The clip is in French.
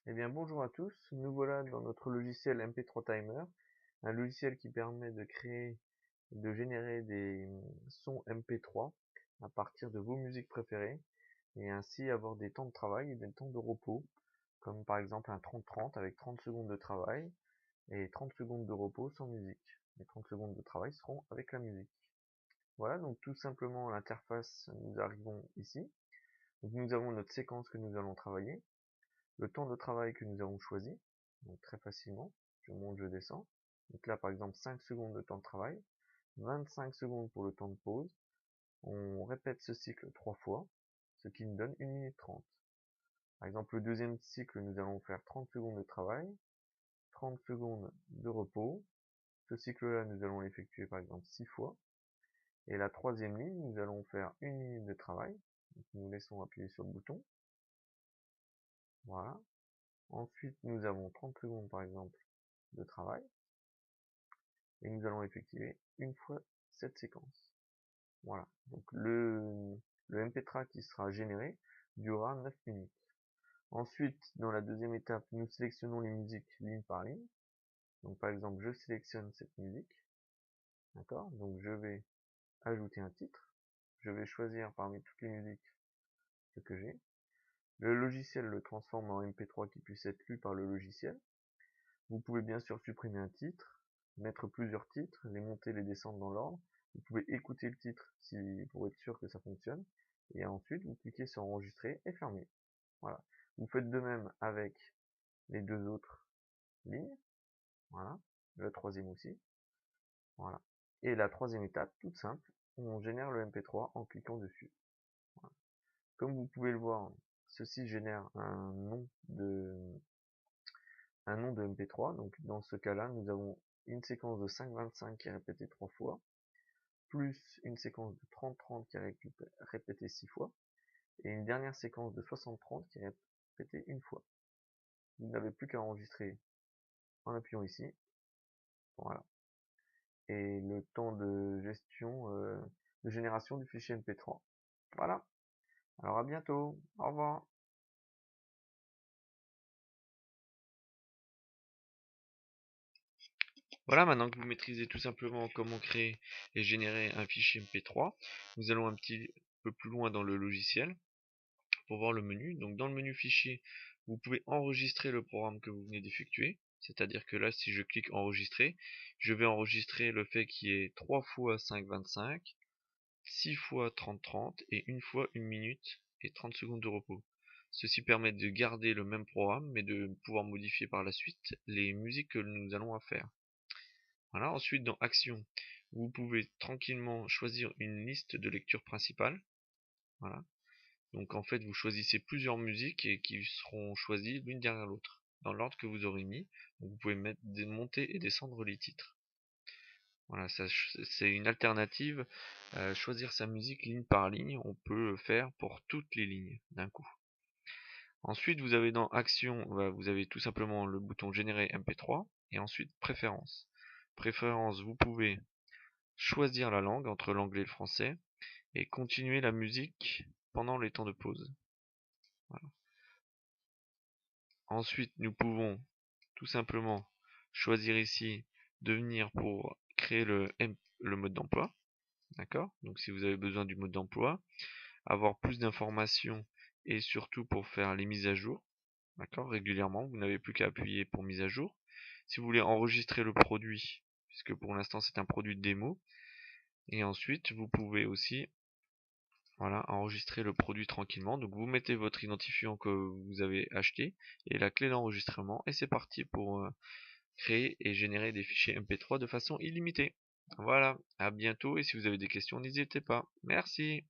Eh bien bonjour à tous, nous voilà dans notre logiciel MP3 Timer, un logiciel qui permet de créer, de générer des sons MP3 à partir de vos musiques préférées et ainsi avoir des temps de travail et des temps de repos, comme par exemple un 30-30 avec 30 secondes de travail et 30 secondes de repos sans musique. Les 30 secondes de travail seront avec la musique. Voilà, donc tout simplement l'interface, nous arrivons ici. Donc nous avons notre séquence que nous allons travailler. Le temps de travail que nous avons choisi, donc très facilement, je monte, je descends. Donc là par exemple 5 secondes de temps de travail, 25 secondes pour le temps de pause. On répète ce cycle 3 fois, ce qui nous donne 1 minute 30. Par exemple le deuxième cycle, nous allons faire 30 secondes de travail, 30 secondes de repos. Ce cycle-là, nous allons l'effectuer par exemple 6 fois. Et la troisième ligne, nous allons faire 1 minute de travail. Donc nous laissons appuyer sur le bouton. Voilà. Ensuite, nous avons 30 secondes par exemple de travail. Et nous allons effectuer une fois cette séquence. Voilà. Donc le MP3 qui sera généré durera 9 minutes. Ensuite, dans la deuxième étape, nous sélectionnons les musiques ligne par ligne. Donc par exemple, je sélectionne cette musique. D'accord? Donc je vais ajouter un titre. Je vais choisir parmi toutes les musiques ce que j'ai. Le logiciel le transforme en MP3 qui puisse être lu par le logiciel. Vous pouvez bien sûr supprimer un titre, mettre plusieurs titres, les monter, les descendre dans l'ordre. Vous pouvez écouter le titre pour être sûr que ça fonctionne. Et ensuite, vous cliquez sur enregistrer et fermer. Voilà. Vous faites de même avec les deux autres lignes. Voilà. La troisième aussi. Voilà. Et la troisième étape, toute simple, on génère le MP3 en cliquant dessus. Voilà. Comme vous pouvez le voir, ceci génère un nom de MP3. Donc dans ce cas-là, nous avons une séquence de 5-25 qui est répétée 3 fois, plus une séquence de 30-30 qui est répétée 6 fois, et une dernière séquence de 60-30 qui est répétée une fois. Vous n'avez plus qu'à enregistrer en appuyant ici. Voilà. Et le temps de gestion, de génération du fichier MP3. Voilà. Alors à bientôt. Au revoir. Voilà, maintenant que vous maîtrisez tout simplement comment créer et générer un fichier MP3, nous allons un petit peu plus loin dans le logiciel pour voir le menu. Donc dans le menu fichier, vous pouvez enregistrer le programme que vous venez d'effectuer. C'est-à-dire que là, si je clique enregistrer, je vais enregistrer le fait qu'il y ait 3 fois 5-25, 6 fois 30-30 et une fois 1 minute et 30 secondes de repos. Ceci permet de garder le même programme mais de pouvoir modifier par la suite les musiques que nous allons faire. Voilà, ensuite dans Action, vous pouvez tranquillement choisir une liste de lecture principale. Voilà. Donc en fait, vous choisissez plusieurs musiques et qui seront choisies l'une derrière l'autre, dans l'ordre que vous aurez mis. Donc vous pouvez monter et descendre les titres. Voilà, c'est une alternative. Choisir sa musique ligne par ligne, on peut le faire pour toutes les lignes d'un coup. Ensuite, vous avez dans Action, vous avez tout simplement le bouton Générer MP3 et ensuite Préférences. Préférences, vous pouvez choisir la langue entre l'anglais et le français et continuer la musique pendant les temps de pause. Voilà. Ensuite, nous pouvons tout simplement choisir ici de venir pour créer le mode d'emploi. D'accord? Donc si vous avez besoin du mode d'emploi, avoir plus d'informations et surtout pour faire les mises à jour. D'accord? Régulièrement, vous n'avez plus qu'à appuyer pour mise à jour. Si vous voulez enregistrer le produit, puisque pour l'instant c'est un produit de démo, et ensuite vous pouvez aussi voilà, enregistrer le produit tranquillement. Donc vous mettez votre identifiant que vous avez acheté et la clé d'enregistrement et c'est parti pour créer et générer des fichiers MP3 de façon illimitée. Voilà, à bientôt et si vous avez des questions, n'hésitez pas. Merci.